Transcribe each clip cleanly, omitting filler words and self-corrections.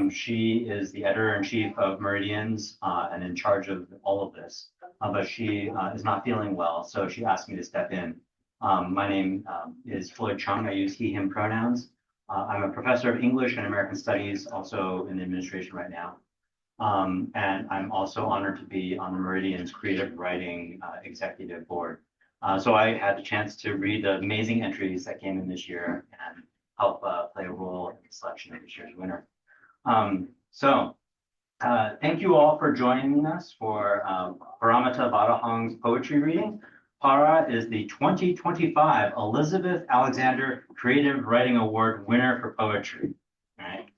She is the editor-in-chief of Meridians and in charge of all of this, but she is not feeling well, so she asked me to step in. My name is Floyd Chung. I use he, him pronouns. I'm a professor of English and American Studies, also in the administration right now. And I'm also honored to be on the Meridians Creative Writing Executive Board. So I had the chance to read the amazing entries that came in this year and help play a role in the selection of this year's winner. Thank you all for joining us for Paramita Vadhahong's poetry reading. Para is the 2025 Elizabeth Alexander Creative Writing Award winner for poetry. All right.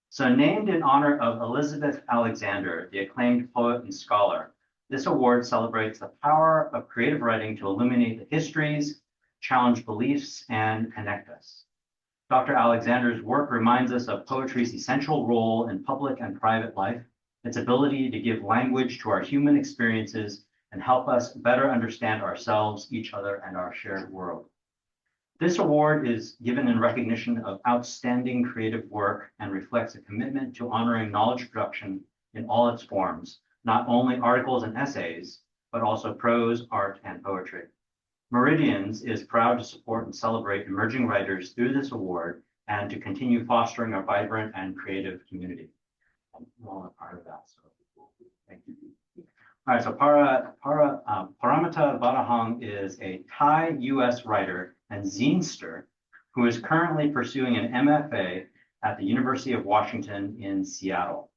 So named in honor of Elizabeth Alexander, the acclaimed poet and scholar, this award celebrates the power of creative writing to illuminate the histories, challenge beliefs, and connect us. Dr. Alexander's work reminds us of poetry's essential role in public and private life, its ability to give language to our human experiences and help us better understand ourselves, each other, and our shared world. This award is given in recognition of outstanding creative work and reflects a commitment to honoring knowledge production in all its forms, not only articles and essays, but also prose, art, and poetry. Meridians is proud to support and celebrate emerging writers through this award and to continue fostering a vibrant and creative community. I'm all a part of that, so thank you. All right, so Paramita Vadhahong is a Thai US writer and zinester who is currently pursuing an MFA at the University of Washington in Seattle.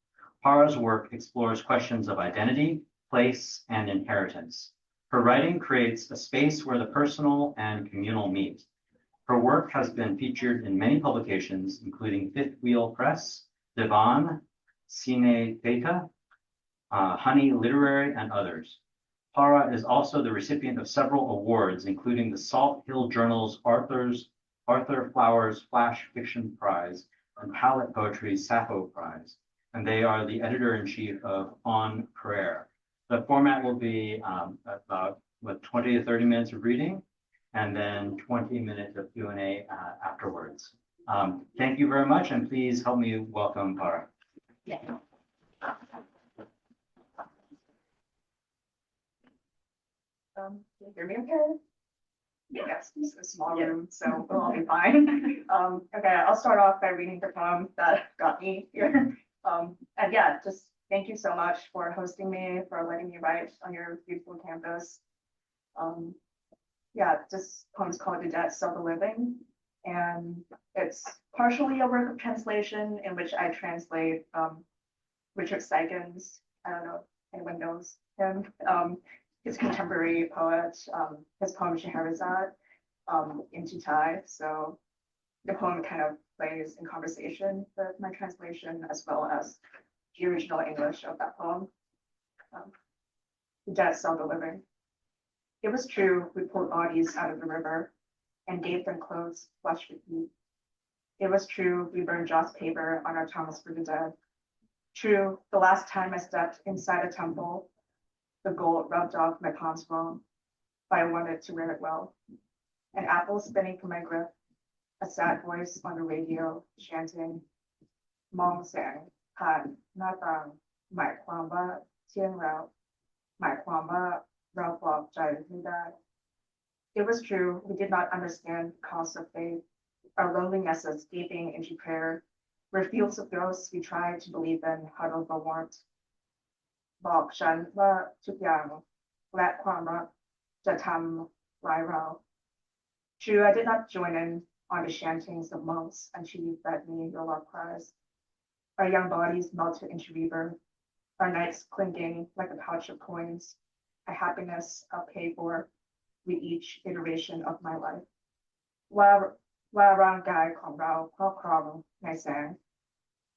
Para's work explores questions of identity, place, and inheritance. Her writing creates a space where the personal and communal meet. Her work has been featured in many publications, including Fifth Wheel Press, Divan, Cine Theta, Honey Literary, and others. Para is also the recipient of several awards, including the Salt Hill Journal's Arthur Flowers Flash Fiction Prize and Palette Poetry's Sappho Prize, and they are the editor-in-chief of On Prayer. The format will be about 20 to 30 minutes of reading and then 20 minutes of Q&A afterwards. Thank you very much, and please help me welcome Para. Yeah. Can you hear me okay? Yes, this is a small room, so we'll all be fine. Okay, I'll start off by reading the poem that got me here. And yeah, just thank you so much for hosting me, for letting me write on your beautiful campus. Yeah, this poem's called The Dead Sell the Living, and it's partially a work of translation in which I translate Richard Seigen's, I don't know if anyone knows him, his contemporary poet, his poem Scheherazade, into Thai. So the poem kind of plays in conversation with my translation as well as the original English of that poem. The dead sell the living. It was true, we pulled bodies out of the river and gave them clothes flushed with heat. It was true, we burned joss paper on our tongues for the dead. True, the last time I stepped inside a temple, the gold rubbed off my palms wrong, but I wanted to wear it well. An apple spinning from my grip, a sad voice on the radio chanting, Mong Sang, Han, Natang, Mai Kwamba, Tien Rao, Mai Kwamba, Rao Flop, Jai Hudai. It was true, we did not understand the cost of faith, our loneliness gaping into prayer, where fields of ghosts we tried to believe in huddled for warmth. บอกฉันว่าทุกอย่างและความรักจะทำร้ายเรา True, I did not join in on the chantings of monks until you fed me your love cries. Our young bodies melted into river, our nights clinking like a pouch of coins, a happiness I'll pay for with each iteration of my life. ว่าร่างกายของเราครอบครองในแสง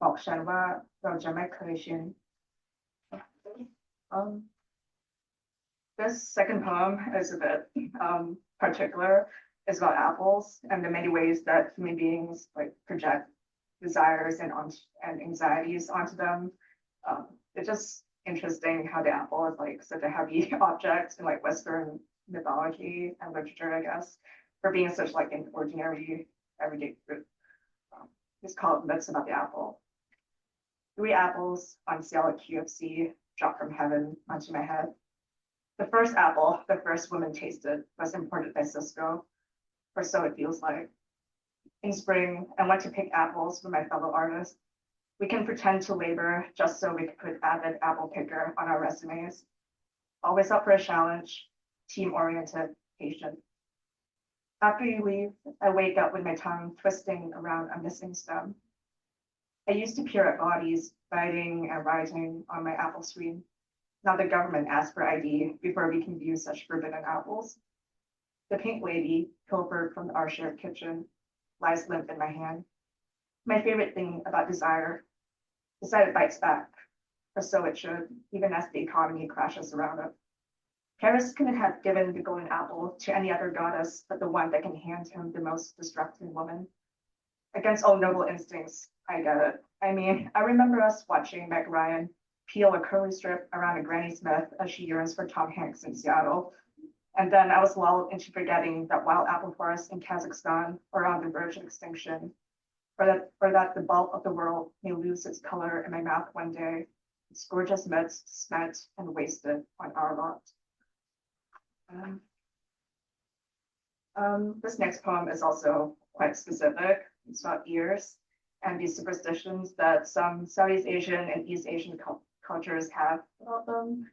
บอกฉันว่าเราจะไม่เคยชิน This second poem is a bit particular. It's about apples and the many ways that human beings like project desires and anxieties onto them. It's just interesting how the apple is like such a heavy object in like Western mythology and literature, I guess, for being such like an ordinary everyday fruit. is called Myths About the Apple. 3 apples on sale at QFC dropped from heaven onto my head. The first apple the first woman tasted was imported by Cisco, or so it feels like. In spring, I went to pick apples with my fellow artists. We can pretend to labor just so we can put avid apple picker on our resumes. Always up for a challenge, team-oriented, patient. After you leave, I wake up with my tongue twisting around a missing stem. I used to peer at bodies biting and writing on my Apple screen. Now the government asks for ID before we can view such forbidden apples. The pink lady, pilfered from our shared kitchen, lies limp in my hand. My favorite thing about desire is that it bites back, or so it should, even as the economy crashes around it. Paris couldn't have given the golden apple to any other goddess but the one that can hand him the most distracting woman. Against all noble instincts, I get it. I mean, I remember us watching Meg Ryan peel a curly strip around a Granny Smith as she yearns for Tom Hanks in Seattle. And then I was lulled into forgetting that wild apple forests in Kazakhstan are on the verge of extinction, or that the bulk of the world may lose its color in my mouth one day, its gorgeous midst spent and wasted on our lot. This next poem is also quite specific. It's about ears and these superstitions that some Southeast Asian and East Asian cultures have about them.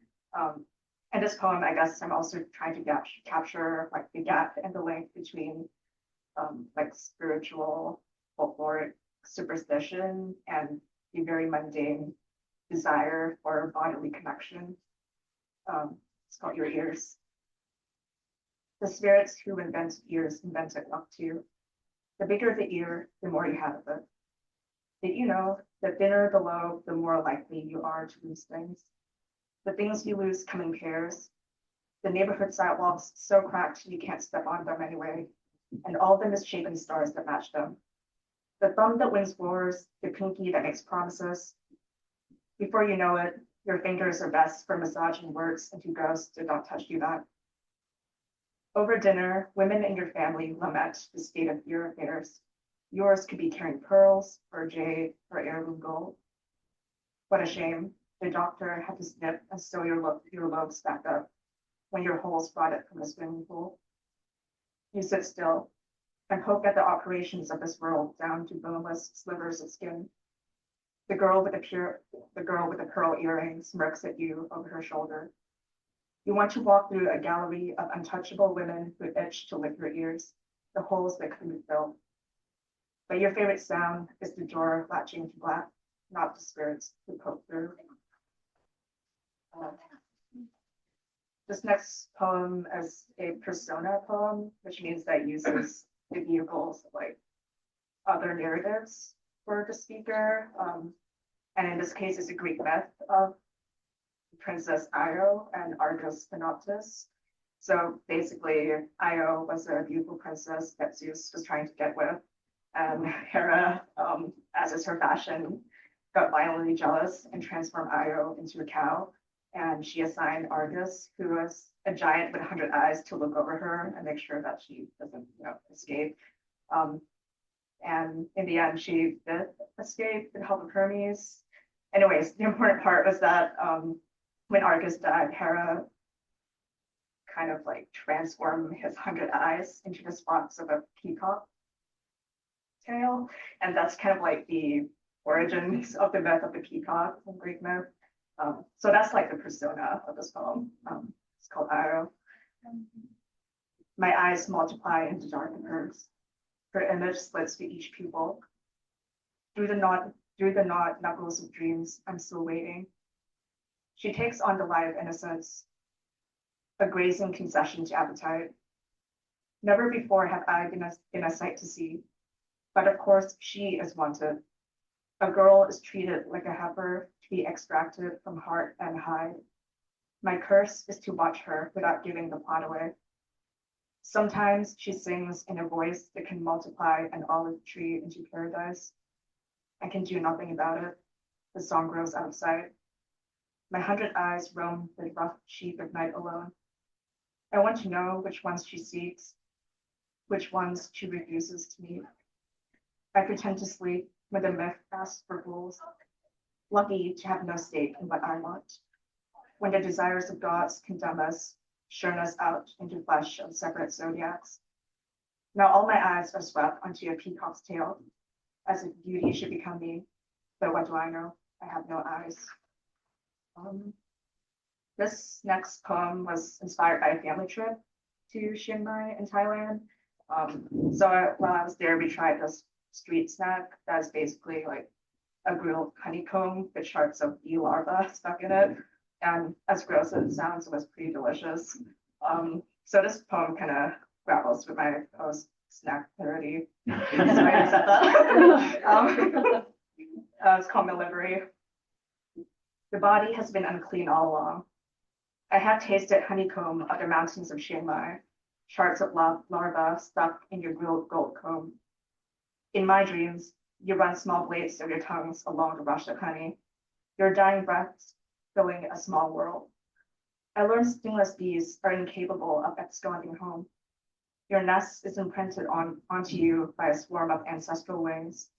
And this poem, I guess I'm also trying to capture like the gap and the link between like spiritual, folkloric superstition and the very mundane desire for bodily connection. It's called Your Ears. The spirits who invented ears invented luck too. The bigger the ear, the more you have of it. Did you know the thinner the lobe, the more likely you are to lose things? The things you lose come in pairs. The neighborhood sidewalks so cracked you can't step on them anyway, and all the misshapen stars that match them. The thumb that wins wars, the pinky that makes promises. Before you know it, your fingers are best for massaging words into ghosts that don't touch you back. Over dinner, women in your family lament the state of your affairs. Yours could be carrying pearls, or jade, or heirloom gold. What a shame. The doctor had to snip and sew your lobes back up when your holes brought it from the swimming pool. You sit still and poke at the operations of this world down to boneless slivers of skin. The girl with the pearl earring smirks at you over her shoulder. You want to walk through a gallery of untouchable women who itch to lick your ears, the holes that couldn't be filled. But your favorite sound is the door latching to black, not the spirits who poke through. This next poem is a persona poem, which means that it uses the vehicles of like other narratives for the speaker. And in this case, it's a Greek myth of Princess Io and Argus Panoptis. So basically, Io was a beautiful princess that Zeus was trying to get with. And Hera, as is her fashion, got violently jealous and transformed Io into a cow. And she assigned Argus, who was a giant with 100 eyes, to look over her and make sure that she doesn't, escape. And in the end, she did escape with the help of Hermes. Anyways, the important part was that when Argus died, Hera kind of like transformed his 100 eyes into the spots of a peacock tail. And that's kind of like the origins of the myth of the peacock in Greek myth. So that's like the persona of this poem. It's called Io. My eyes multiply into dark and hers. Her image splits to each pupil. Through the gnawed knuckles of dreams, I'm still waiting. She takes on the lie of innocence, a grazing concession to appetite. Never before have I been a sight to see, but of course she is wanted. A girl is treated like a heifer to be extracted from heart and hide. My curse is to watch her without giving the plot away. Sometimes she sings in a voice that can multiply an olive tree into paradise. I can do nothing about it. The song grows out of sight. My 100 eyes roam the rough sheep of night alone. I want to know which ones she seeks, which ones she refuses to meet. I pretend to sleep when the myth asks for rules, lucky to have no stake in what I want. When the desires of gods condemn us, churn us out into flesh of separate zodiacs. Now all my eyes are swept onto a peacock's tail, as if beauty should become me. But what do I know? I have no eyes. This next poem was inspired by a family trip to Chiang Mai in Thailand. While I was there, we tried this street snack that's basically like a grilled honeycomb with shards of bee larvae stuck in it. And as gross as it sounds, it was pretty delicious. So this poem kind of grapples with my post-snack parody. It's called Delivery. The body has been unclean all along. I have tasted honeycomb of the mountains of Chiang Mai, shards of larvae stuck in your grilled gold comb. In my dreams, you run small blades of your tongues along the rush of honey, your dying breaths filling a small world. I learned stingless bees are incapable of absconding home. Your nest is imprinted onto you by a swarm of ancestral wings,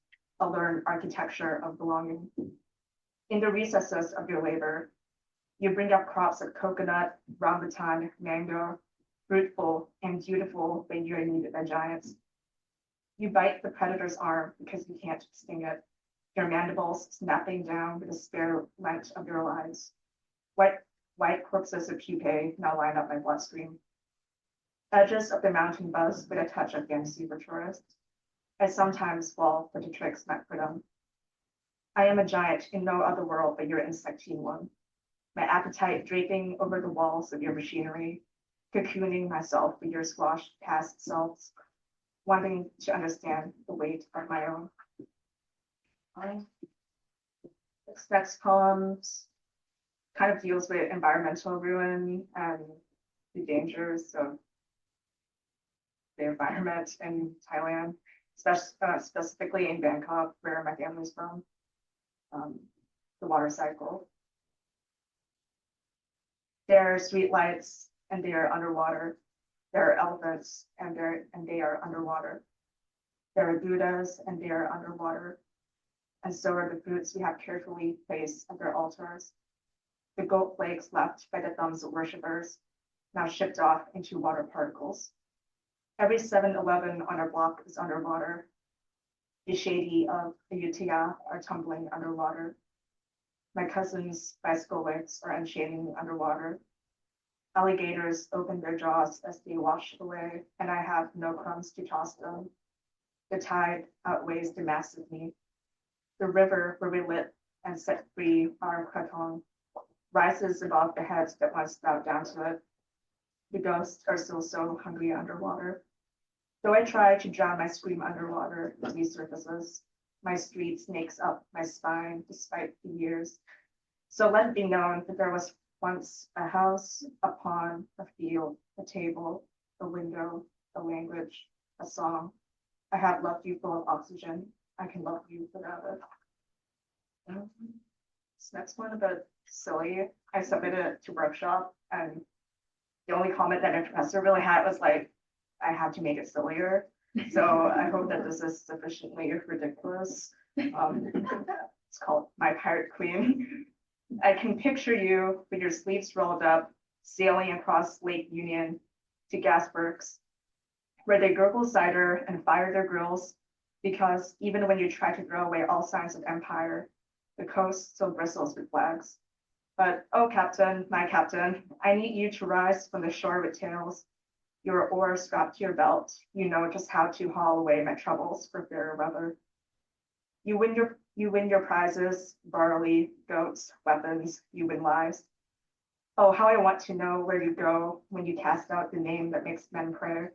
a learned architecture of belonging. In the recesses of your labor, you bring up crops of coconut, rambutan, mango, fruitful and beautiful when you are needed by giants. You bite the predator's arm because you can't sting it, your mandibles snapping down with the spare light of your lives. White corpses of pupae now line up my bloodstream. Edges of the mountain buzz with a touch of fantasy for tourists. I sometimes fall for the tricks meant for them. I am a giant in no other world but your insectine one. My appetite draping over the walls of your machinery, cocooning myself with your squashed past selves, wanting to understand the weight of my own. This next poem kind of deals with environmental ruin and the dangers of the environment in Thailand, specifically in Bangkok, where my family's from, the water cycle. There are streetlights and they are underwater. There are elephants and they are underwater. There are Buddhas and they are underwater. And so are the foods we have carefully placed at their altars. The goat flakes left by the thumbs of worshippers, now shipped off into water particles. Every 7-Eleven on our block is underwater. The shady of Ayutthaya are tumbling underwater. My cousin's bicycle legs are unshaven underwater. Alligators open their jaws as they wash away, and I have no crumbs to toss them. The tide outweighs the mass of me. The river where we lit and set free our krathong rises above the heads that once bowed down to it. The ghosts are still so hungry underwater. Though I try to drown my scream underwater, it resurfaces. My street snakes up my spine despite the years. So let it be known that there was once a house, a pond, a field, a table, a window, a language, a song. I have loved you full of oxygen. I can love you without it. This next one a bit silly. I submitted it to workshop, and the only comment that my professor really had was like, I had to make it sillier. So I hope that this is sufficiently ridiculous. It's called My Pirate Queen. I can picture you with your sleeves rolled up, sailing across Lake Union to Gasworks, where they gurgle cider and fire their grills, because even when you try to throw away all signs of empire, the coast still bristles with flags. But, oh, Captain, my Captain, I need you to rise from the shore with tails. Your oar strapped to your belt, you know just how to haul away my troubles for fairer weather. You win your prizes, barley, goats, weapons, you win lives. Oh, how I want to know where you go when you cast out the name that makes men pray.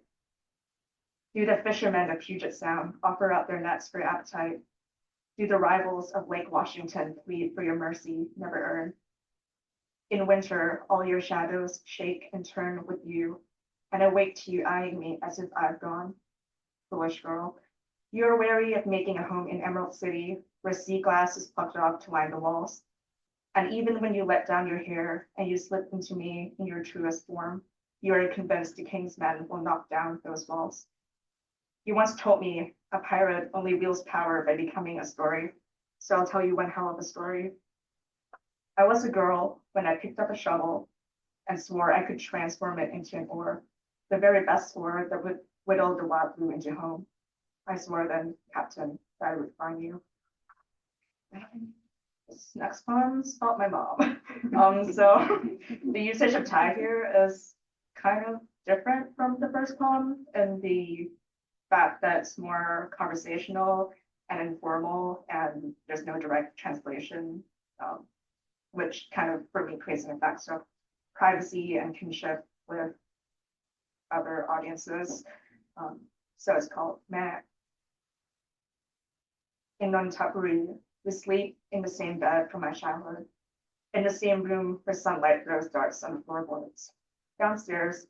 Do the fishermen of Puget Sound offer out their nets for appetite? Do the rivals of Lake Washington plead for your mercy, never earn? In winter, all your shadows shake and turn with you, and I wake to you eyeing me as if I've gone. Foolish girl, you are wary of making a home in Emerald City, where sea glass is plucked off to line the walls. And even when you let down your hair and you slip into me in your truest form, you are convinced the king's men will knock down those walls. You once told me A pirate only wields power by becoming a story. So I'll tell you one hell of a story. I was a girl when I picked up a shovel and swore I could transform it into an oar, the very best oar that would whittle the wild blue into home. I swore then, Captain, that I would find you. This next poem's about my mom. So the usage of Thai here is kind of different from the first poem in the fact that it's more conversational and informal, and there's no direct translation, which kind of for me creates an effect of privacy and kinship with other audiences. So it's called Meh. In Nonthaburi, we sleep in the same bed from my childhood, in the same room where sunlight throws darts on the floorboards. Downstairs,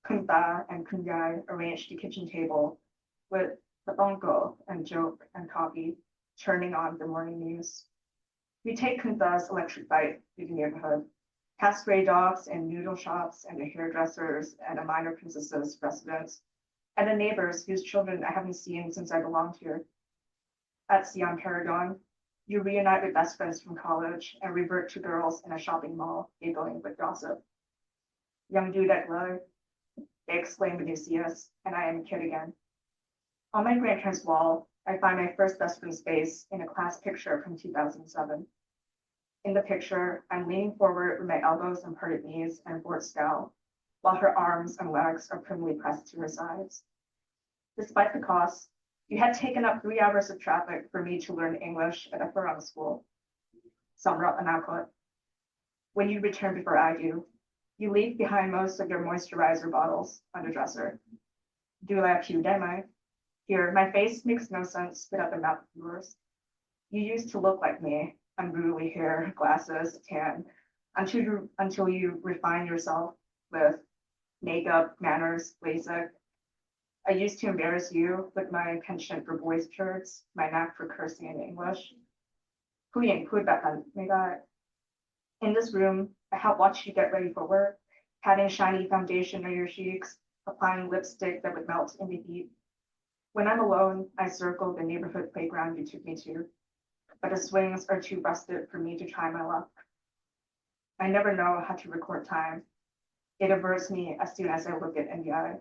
Kunta and Kunyai arranged the kitchen table with the bongo and joke and coffee, turning on the morning news. We take Kunta's electric bike through the neighborhood, past stray dogs and noodle shops and the hairdressers and a minor princess's residence, and the neighbors whose children I haven't seen since I belonged here. At Sion Paragon, you reunite with best friends from college and revert to girls in a shopping mall, giggling with gossip. Young dude at love, they exclaim Vinicius, and I am a kid again. On my grandparents' wall, I find my first best friend's face in a class picture from 2007. In the picture, I'm leaning forward with my elbows on parted knees and a bored scowl, while her arms and legs are primly pressed to her sides. Despite the cost, you had taken up 3 hours of traffic for me to learn English at a Farang school. Samrat Anakot. When you return before I do, you leave behind most of your moisturizer bottles on the dresser. Do I have you, Demai? Here, my face makes no sense without the mouth of yours. You used to look like me, unruly hair, glasses, tan, until you refine yourself with makeup, manners, LASIK. I used to embarrass you with my penchant for boys' shirts, my knack for cursing in English. In this room, I help watch you get ready for work, patting shiny foundation on your cheeks, applying lipstick that would melt in the heat. When I'm alone, I circle the neighborhood playground you took me to, but the swings are too rusted for me to try my luck. I never know how to record time. It averts me as soon as I look it in the eye.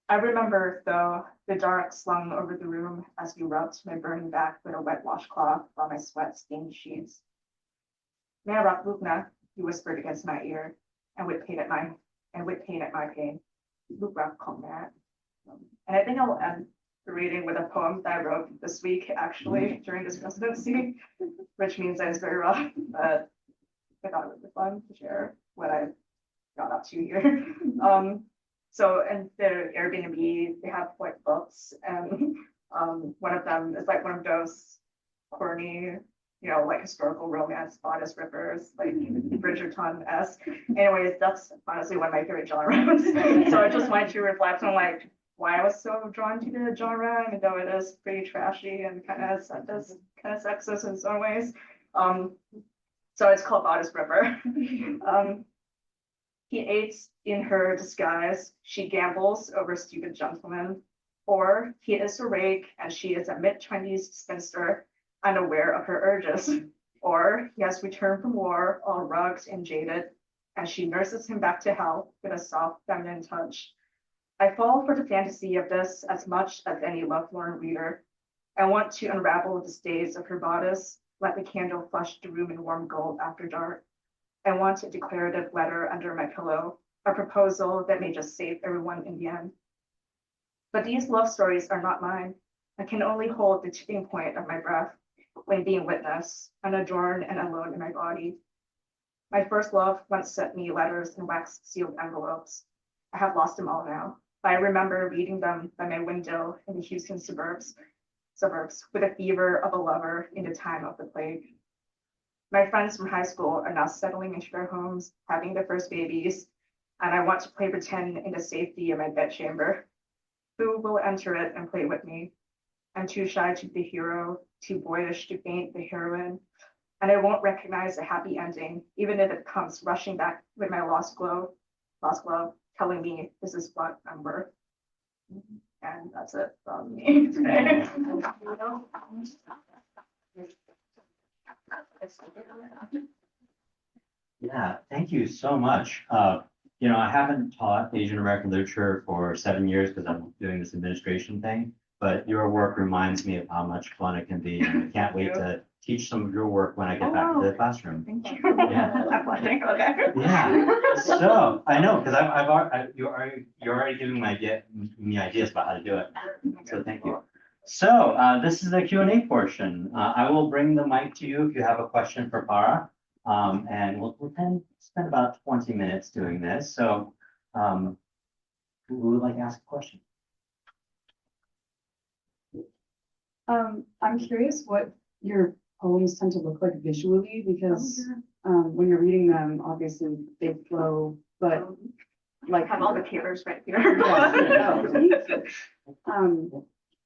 I remember, though, the dark slung over the room as you rubbed my burning back with a wet washcloth while my sweat stained the sheets. Merak Lukna, you whispered against my ear, and with pain at my pain. Lukra Komnat. And I think I'll end the reading with a poem that I wrote this week, actually, during this residency, which means that it's very rough, but I thought it would be fun to share what I got up to here. So in the Airbnb, they have like books, and one of them is like one of those corny, like historical romance bodice rippers, like Bridgerton-esque. Anyways, that's honestly one of my favorite genres. So I just wanted to reflect on like why I was so drawn to the genre, even though it is pretty trashy and kind of sexist in some ways. So it's called Bodice Ripper. He aids in her disguise. She gambles over stupid gentlemen. Or he is a rake and she is a mid-20s spinster, unaware of her urges. Or he has returned from war, all rugged and jaded, and she nurses him back to health with a soft feminine touch. I fall for the fantasy of this as much as any lovelorn reader. I want to unravel the stays of her bodice, let the candle flush the room in warm gold after dark. I want a declarative letter under my pillow, a proposal that may just save everyone in the end. But these love stories are not mine. I can only hold the tipping point of my breath when being witness, unadorned and alone in my body. My first love once sent me letters in wax-sealed envelopes. I have lost them all now, but I remember reading them by my window in the Houston suburbs with the fever of a lover in the time of the plague. My friends from high school are now settling into their homes, having their first babies, and I want to play pretend in the safety of my bedchamber. Who will enter it and play with me? I'm too shy to be the hero, too boyish to paint the heroine, and I won't recognize a happy ending, even if it comes rushing back with my lost glove, telling me this is what I'm worth. And that's it from me today. Yeah, thank you so much. I haven't taught Asian American literature for 7 years because I'm doing this administration thing, but your work reminds me of how much fun it can be. And I can't wait to teach some of your work when I get back to the classroom. Thank you. Yeah. I'm blushing. Okay. Yeah. So I know because you're already giving me ideas about how to do it. So thank you. So this is the Q&A portion. I will bring the mic to you if you have a question for Para. And we'll spend about 20 minutes doing this. So who would like to ask a question? I'm curious what your poems tend to look like visually, because when you're reading them, obviously they flow, but like I have all the papers right here.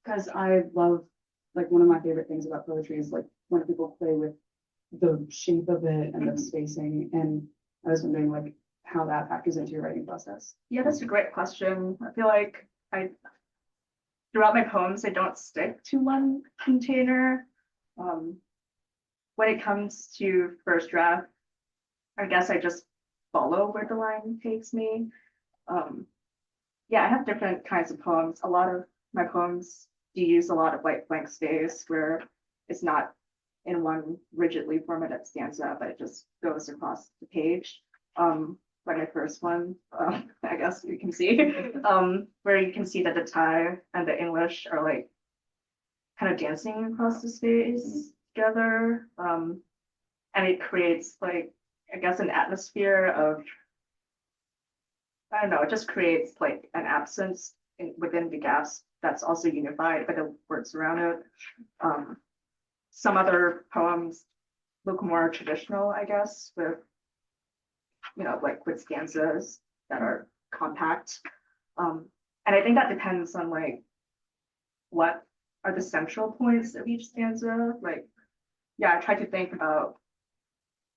because I love, like, one of my favorite things about poetry is like when people play with the shape of it and the spacing, and I was wondering like how that factors into your writing process. Yeah, that's a great question. I feel like throughout my poems, I don't stick to one container. When it comes to first draft, I guess I just follow where the line takes me. Yeah, I have different kinds of poems. A lot of my poems do use a lot of like blank space where it's not in one rigidly formatted stanza, but it just goes across the page. Like my first one, I guess you can see, where you can see that the Thai and the English are like kind of dancing across the space together. And it creates like, I guess, an atmosphere of, I don't know, it just creates like an absence within the gaps that's also unified by the words around it. Some other poems look more traditional, I guess, with, like with stanzas that are compact. And I think that depends on like what are the central points of each stanza. Like, yeah, I try to think about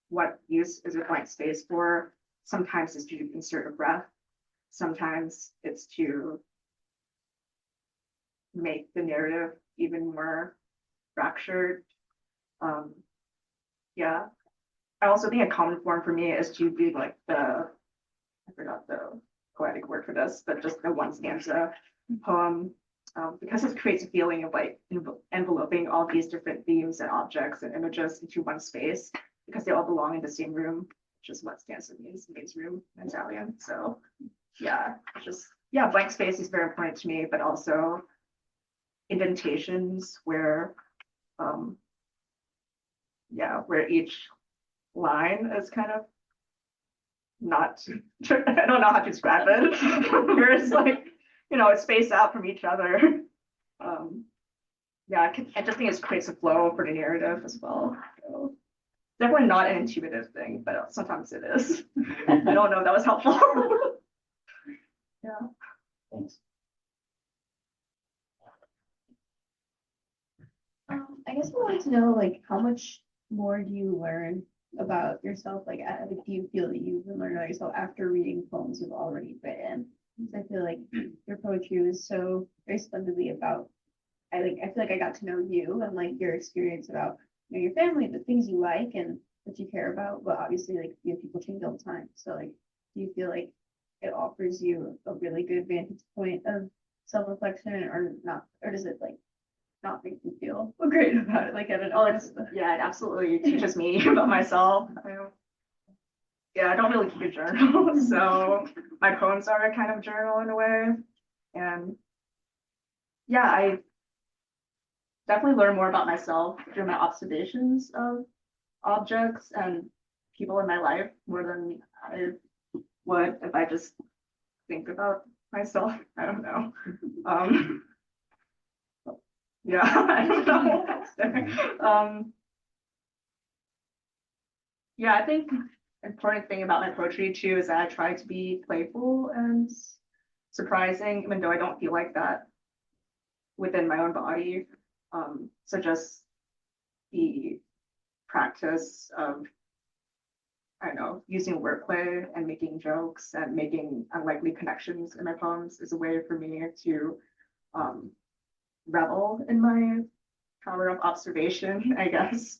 what use is a blank space for. Sometimes it's to insert a breath. Sometimes it's to make the narrative even more fractured. Yeah. I also think a common form for me is to do like I forgot the poetic word for this, but just the one stanza poem, because it creates a feeling of like enveloping all these different themes and objects and images into one space, because they all belong in the same room, which is what stanza means room in Italian. So yeah, blank space is very important to me, but also indentations where where each line is kind of not, I don't know how to describe it, where it's like, it's spaced out from each other. I just think it creates a flow for the narrative as well. So, definitely not an intuitive thing, but sometimes it is. I don't know if that was helpful. Yeah. Thanks. I guess I wanted to know, like, how much more do you learn about yourself? Like, do you feel that you've learned about yourself after reading poems you've already written? Because I feel like your poetry was so very splendidly about. I feel like I got to know you and like your experience about your family, the things you like and what you care about. But obviously, like, people change all the time. So, like, do you feel like it offers you a really good vantage point of self-reflection, or not? Or does it like not make you feel great about it? Like, I don't know. It absolutely teaches me about myself. I don't really keep a journal, so my poems are a kind of journal in a way. And yeah, I definitely learn more about myself through my observations of objects and people in my life more than I would if I just think about myself. I don't know. I don't know. I think important thing about my poetry too is that I try to be playful and surprising, even though I don't feel like that within my own body. So just the practice of, I don't know, using wordplay and making jokes and making unlikely connections in my poems is a way for me to revel in my power of observation, I guess.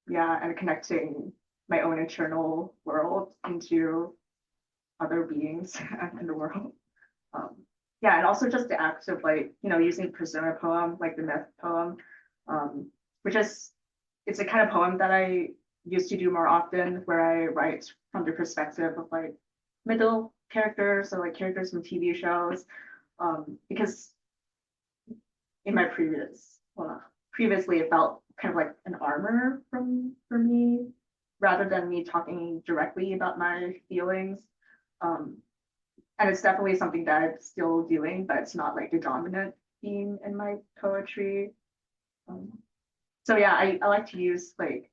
Yeah, and connecting my own internal world into other beings in the world. Yeah, and also just the act of like, using persona poem, like the myth poem, which is, it's a kind of poem that I used to do more often, where I write from the perspective of like middle characters, or like characters from TV shows, because in my previously it felt kind of like an armor for me, rather than me talking directly about my feelings. And it's definitely something that I'm still doing, but it's not like the dominant theme in my poetry. So yeah, I like to use like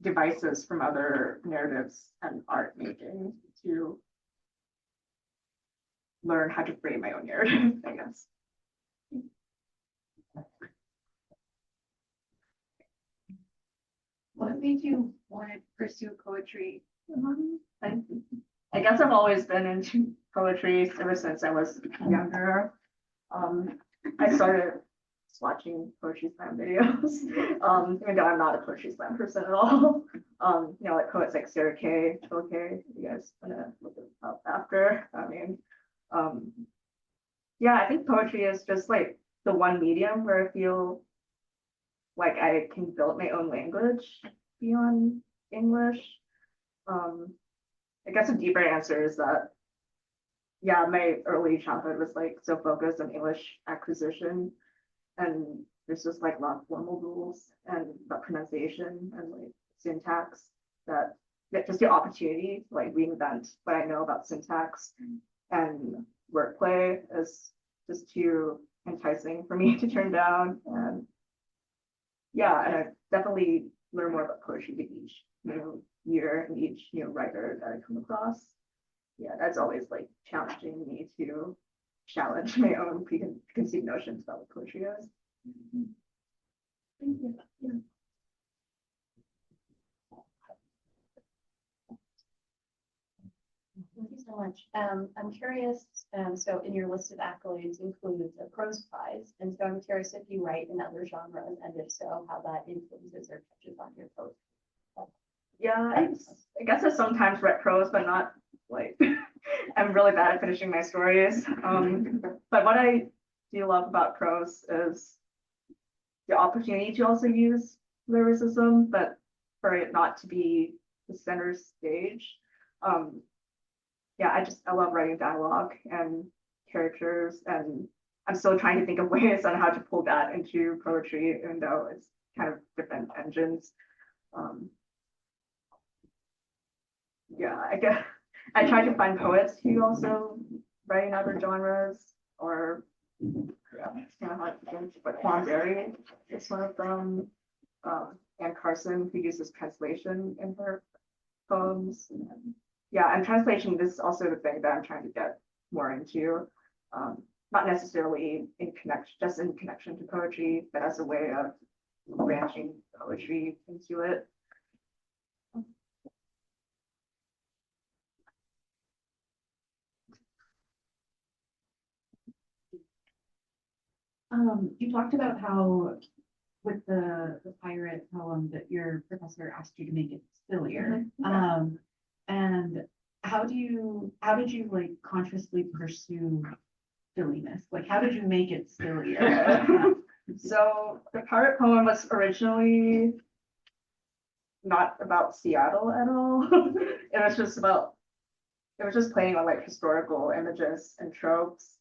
devices from other narratives and art making to learn how to frame my own narrative, I guess. What made you want to pursue poetry? I guess I've always been into poetry ever since I was younger. I started watching poetry slam videos, even though I'm not a poetry slam person at all. Like poets like Sarah Kay, Jill Kay, you guys wanna look it up after. Yeah, I think poetry is just like the one medium where I feel like I can build my own language beyond English. I guess a deeper answer is that, yeah, my early childhood was like so focused on English acquisition, and there's just like a lot of formal rules and about pronunciation and like syntax that just the opportunity to like reinvent what I know about syntax and wordplay is just too enticing for me to turn down. And yeah, and I definitely learn more about poetry with each year and each writer that I come across. Yeah, that's always like challenging me to challenge my own preconceived notions about what poetry is. Thank you. Yeah. Thank you so much. I'm curious, so in your list of accolades includes a prose prize, and so I'm curious if you write in other genres, and if so, how that influences or touches on your poetry. Yeah, I guess I sometimes write prose, but not like I'm really bad at finishing my stories. But what I do love about prose is the opportunity to also use lyricism, but for it not to be the center stage. Yeah, I love writing dialogue and characters, and I'm still trying to think of ways on how to pull that into poetry, even though it's kind of different engines. Yeah, I guess I try to find poets who also write in other genres, or yeah, it's kind of hard to think. But Juan Berry is one of them. Anne Carson, who uses translation in her poems. Yeah, and translation, this is also the thing that I'm trying to get more into. Not necessarily just in connection to poetry, but as a way of branching poetry into it. You talked about how with the pirate poem that your professor asked you to make it sillier. And how did you like consciously pursue silliness? Like, how did you make it sillier? So the pirate poem was originally not about Seattle at all. It was just playing on like historical images and tropes.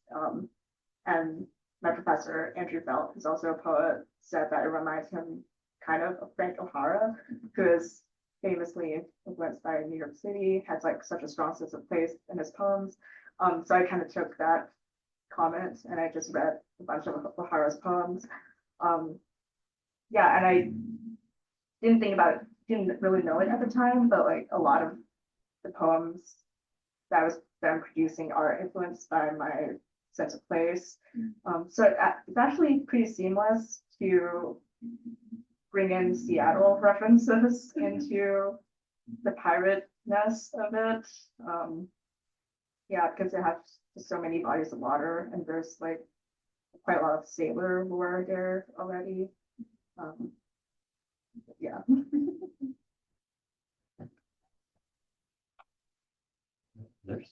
And my professor, Andrew Felt, who's also a poet, said that it reminds him kind of Frank O'Hara, who is famously influenced by New York City, has like such a strong sense of place in his poems. So I kind of took that comment and I just read a bunch of O'Hara's poems. Yeah, and I didn't really know it at the time, but like a lot of the poems that I'm producing are influenced by my sense of place. So it's actually pretty seamless to bring in Seattle references into the pirate-ness of it. Yeah, because it has just so many bodies of water and there's like quite a lot of sailor lore there already. Yeah. There's,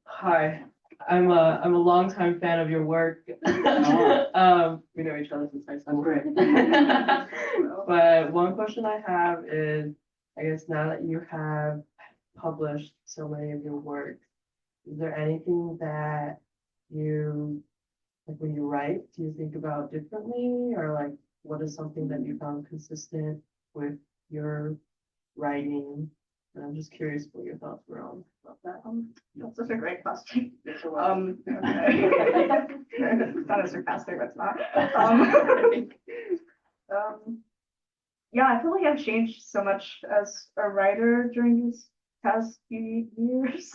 Hi, I'm a longtime fan of your work. We know each other since high school. great. But one question I have is, I guess now that you have published so many of your work, is there anything that you, like when you write, do you think about differently? Or like, what is something that you found consistent with your writing? And I'm just curious what your thoughts were on about that. That's such a great question. Okay. It's kind of sarcastic, but it's not. Yeah, I feel like I've changed so much as a writer during these past few years.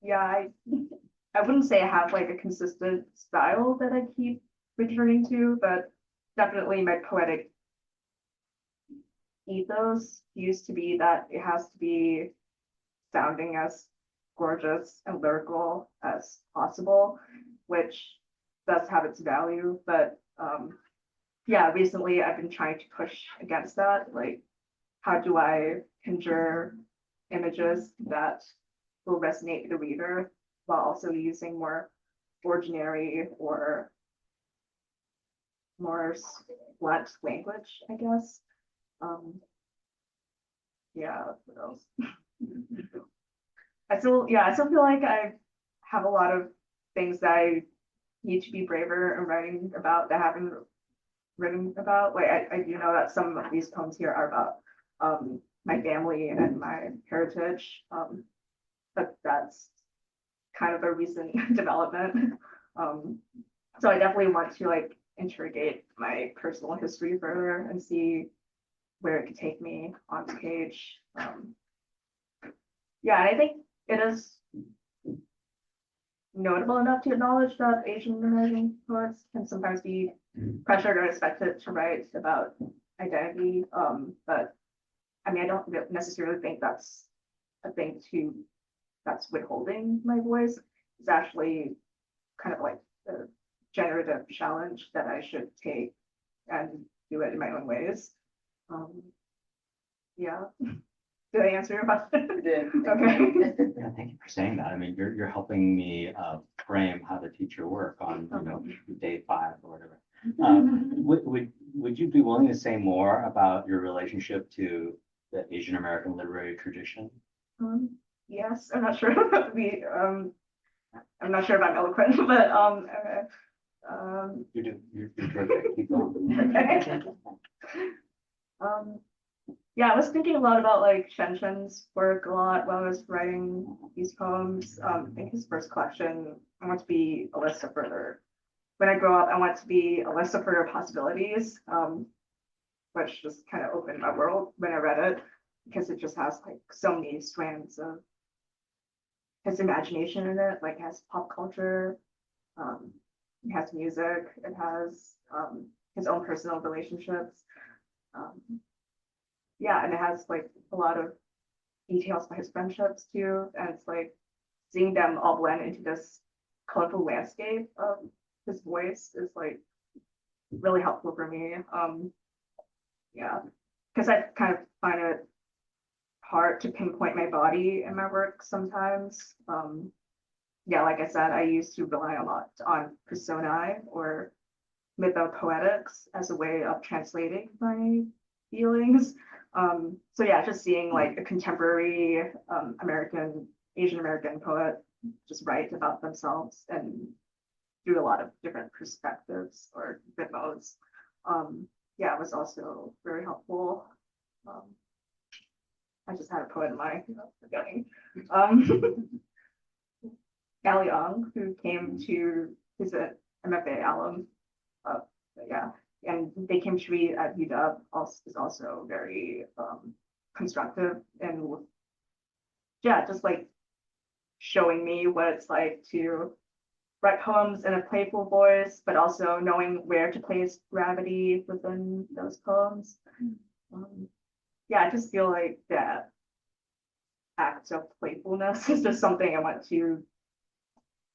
Yeah, I wouldn't say I have like a consistent style that I keep returning to, but definitely my poetic ethos used to be that it has to be sounding as gorgeous and lyrical as possible, which does have its value. But yeah, recently I've been trying to push against that. Like, how do I conjure images that will resonate with the reader while also using more ordinary or more blunt language, I guess. Yeah, what else? I still feel like I have a lot of things that I need to be braver in writing about that I haven't written about. Like I do know that some of these poems here are about my family and my heritage. But that's kind of a recent development. So I definitely want to like interrogate my personal history further and see where it could take me on the page. Yeah, I think it is notable enough to acknowledge that Asian American poets can sometimes be pressured or expected to write about identity. But I mean, I don't necessarily think that's a thing that's withholding my voice. It's actually kind of like a generative challenge that I should take and do it in my own ways. Yeah. Did I answer your question? You did. Okay. Yeah, thank you for saying that. I mean, you're helping me frame how to teach your work on, day 5 or whatever. Would you be willing to say more about your relationship to the Asian American literary tradition? Yes, I'm not sure. I'm not sure if I'm eloquent, but You're terrific. Keep going. okay. Yeah, I was thinking a lot about like Shen Shen's work a lot while I was writing these poems. I think his first collection, I Want to Be a List of Further. When I grow up, I want to be a list of further possibilities, which just kind of opened my world when I read it, because it just has like so many strands of his imagination in it. Like it has pop culture, it has music, it has his own personal relationships. Yeah, and it has like a lot of details about his friendships too. And it's like seeing them all blend into this colorful landscape of his voice is like really helpful for me. Yeah, because I kind of find it hard to pinpoint my body in my work sometimes. Yeah, like I said, I used to rely a lot on personae or mythopoetics as a way of translating my feelings. So yeah, just seeing like a contemporary Asian American poet just write about themselves and through a lot of different perspectives or different modes. Yeah, it was also very helpful. I just had a poet in mind, forgetting. Ali Ong, who came to visit MFA alum. Yeah, and they came to read at UW, is also very constructive and yeah, just like showing me what it's like to write poems in a playful voice, but also knowing where to place gravity within those poems. Yeah, I just feel like that act of playfulness is just something I want to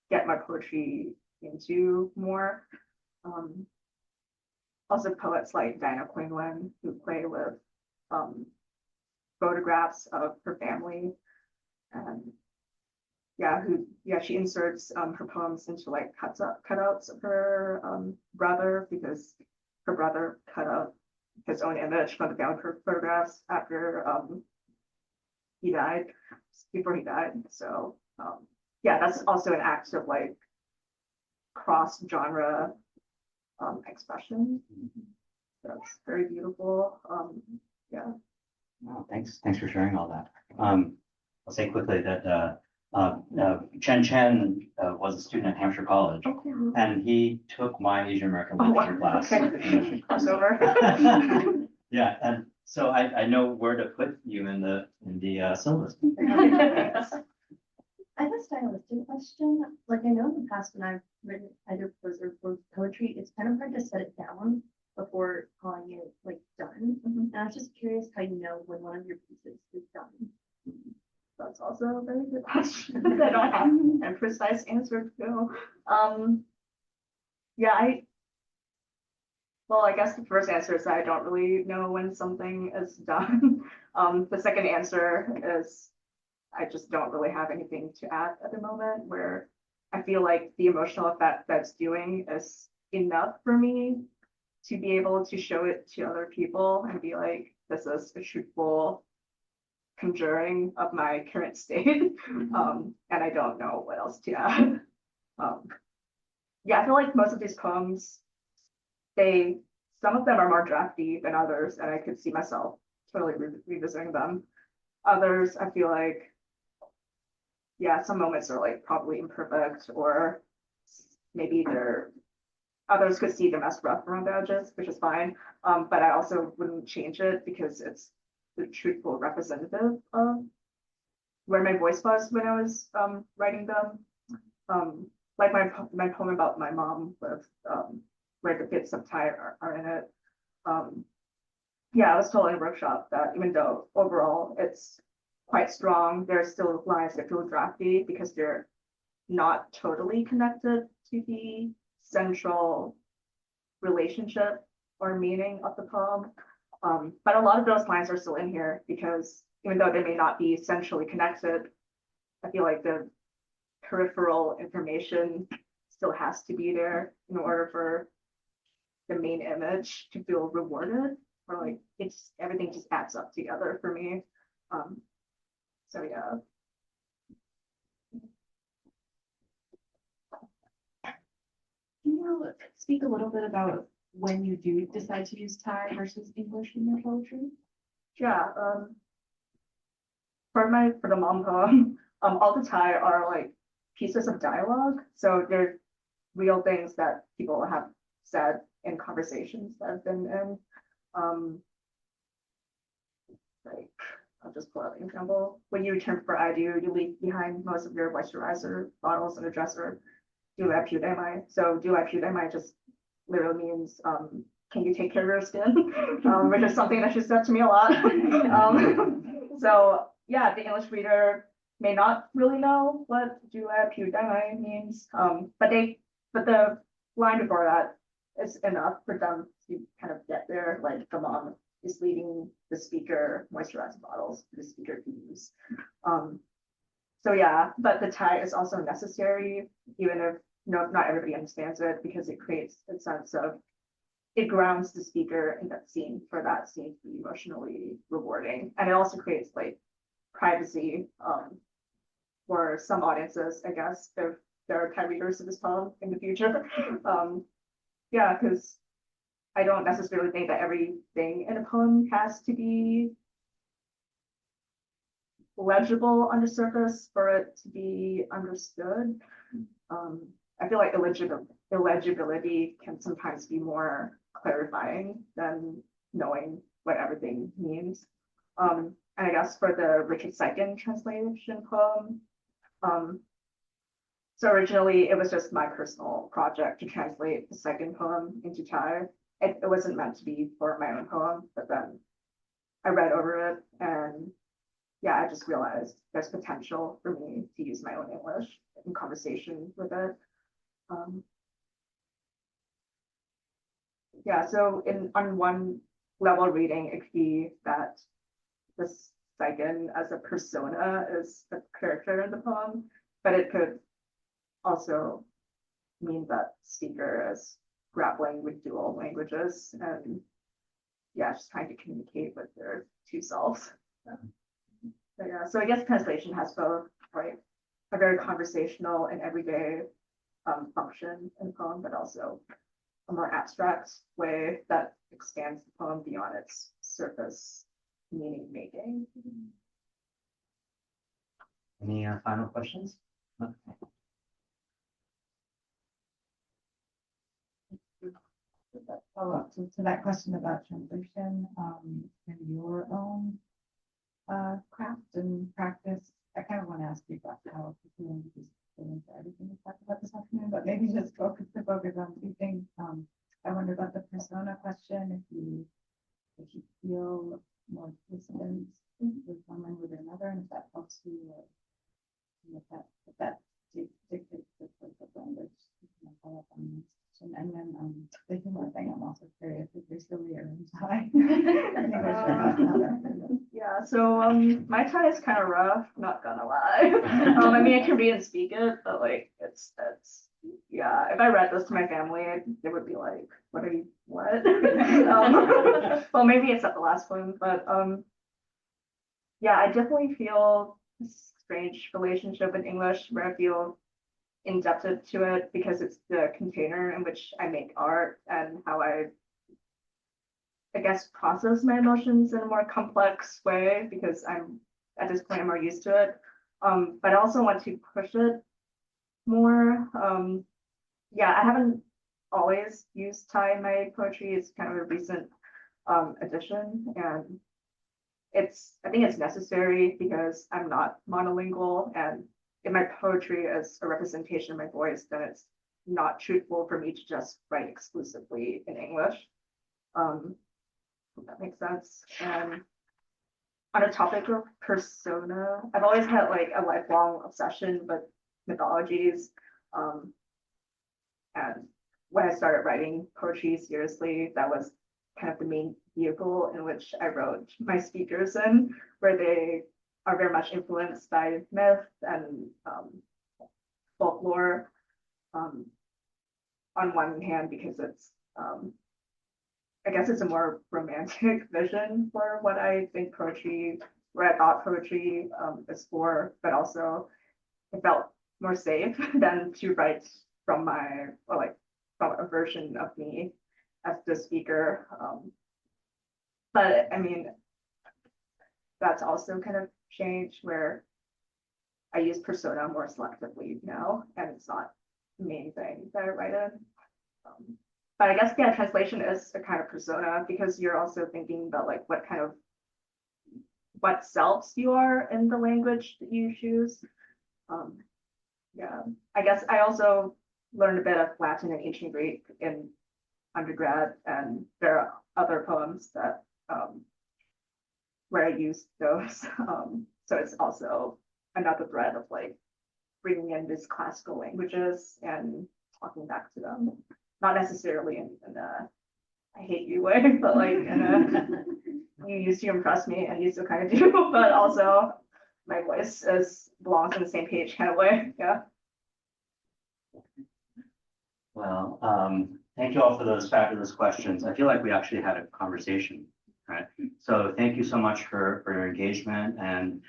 get my poetry into more. Also poets like Diana Quinlan who play with photographs of her family, and she inserts her poems into like cutouts of her brother, because her brother cut out his own image from the family photographs after before he died. So yeah, that's also an act of like cross genre expression. That's very beautiful. Yeah. Wow, thanks for sharing all that. I'll say quickly that Chen was a student at Hampshire College, Okay. and he took my Asian American Oh, literature wow. class. Okay. Crossover. Yeah, and so I know where to put you in the syllabus. I have a stylistic question. Like I know in the past when I've written either prose or poetry, it's kind of hard to set it down before calling it like done. And I was just curious how you know when one of your pieces is done. That's also a very good question. I don't have a precise answer to. Yeah, well, I guess the first answer is that I don't really know when something is done. The second answer is I just don't really have anything to add at the moment, where I feel like the emotional effect that's doing is enough for me to be able to show it to other people and be like, this is a truthful conjuring of my current state. And I don't know what else to add. Yeah, I feel like most of these poems, some of them are more drafty than others, and I could see myself totally revisiting them. Others, I feel like, yeah, some moments are like probably imperfect, or maybe others could see them as rough around the edges, which is fine. But I also wouldn't change it because it's the truthful representative of where my voice was when I was writing them. Like my poem about my mom with where the bits of Thai are in it. Yeah, I was told in a workshop that even though overall it's quite strong, there's still lines that feel drafty because they're not totally connected to the central relationship or meaning of the poem. But a lot of those lines are still in here because even though they may not be centrally connected, I feel like the peripheral information still has to be there in order for the main image to feel rewarded, or like everything just adds up together for me. So yeah. Can you speak a little bit about when you do decide to use Thai versus English in your poetry? Yeah. For the mom poem, all the Thai are like pieces of dialogue. So they're real things that people have said in conversations that I've been in. Like, I'll just pull out an example. When you return for I do, you leave behind most of your moisturizer bottles in a dresser. Do I pew my? So do I pew my just literally means can you take care of your skin? Which is something that she said to me a lot. So yeah, the English reader may not really know what do I pew my means. But the line before that is enough for them to kind of get there. Like the mom is leaving the speaker moisturizer bottles for the speaker to use. So yeah, but the Thai is also necessary, even if not everybody understands it, because it creates a sense of, it grounds the speaker in that scene for that scene to be emotionally rewarding. And it also creates like privacy for some audiences, I guess, if there are Thai readers of this poem in the future. Yeah, because I don't necessarily think that everything in a poem has to be legible on the surface for it to be understood. I feel like illegibility can sometimes be more clarifying than knowing what everything means. And I guess for the Richard Seiken translation poem, So originally, it was just my personal project to translate the second poem into Thai. It wasn't meant to be for my own poem, but then I read over it and yeah, I just realized there's potential for me to use my own English in conversation with it. Yeah, so on one level reading, it could be that this Saigon as a persona is a character in the poem, but it could also mean that speaker is grappling with dual languages and yeah, just trying to communicate with their two selves. But yeah, so I guess translation has both, right, a very conversational and everyday function in the poem, but also a more abstract way that expands the poem beyond its surface meaning making. Any final questions? Okay. Follow up to that question about translation, and your own craft and practice. I kind of want to ask you about how people want to fit into everything we talked about this afternoon, but maybe just focus on two things. I wonder about the persona question. If you feel more distance with one language or another, and if that helps you, or if that dictates the choice of language. Follow up on this. And then the humor thing, I'm also curious if you're still your own Thai. Yeah, so my Thai is kind of rough, not gonna lie. I mean, I can read and speak it, but like it's yeah. If I read this to my family, they would be like, "What are you? What?" Well, maybe it's at the last one, but yeah, I definitely feel this strange relationship with English where I feel indebted to it because it's the container in which I make art and how I guess process my emotions in a more complex way because I'm at this point I'm more used to it. But I also want to push it more. Yeah, I haven't always used Thai in my poetry. It's kind of a recent addition, and I think it's necessary because I'm not monolingual, and if my poetry is a representation of my voice, then it's not truthful for me to just write exclusively in English. If that makes sense. And on a topic of persona, I've always had like a lifelong obsession with mythologies. And when I started writing poetry seriously, that was kind of the main vehicle in which I wrote my speakers in, where they are very much influenced by myth and folklore. On one hand, because it's, I guess it's a more romantic vision for what I think poetry, where I thought poetry is for, but also it felt more safe than to write from from a version of me as the speaker. But I mean, that's also kind of changed where I use persona more selectively now, and it's not the main thing that I write in. But I guess, yeah, translation is a kind of persona because you're also thinking about like what selves you are in the language that you choose. Yeah, I guess I also learned a bit of Latin and ancient Greek in undergrad, and there are other poems that where I use those. So it's also another thread of like bringing in these classical languages and talking back to them. Not necessarily in a I hate you way, but like in a you used to impress me and you still kind of do, but also my voice belongs on the same page kind of way. Yeah. Well, thank you all for those fabulous questions. I feel like we actually had a conversation, right? So thank you so much for your engagement, and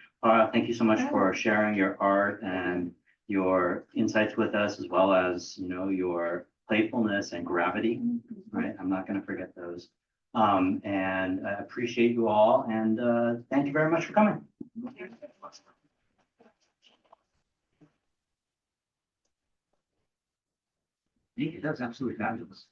thank you so much for sharing your art and your insights with us, as well as, you know, your playfulness and gravity, right? I'm not going to forget those. And I appreciate you all, and thank you very much for coming. Thank you. That was absolutely fabulous.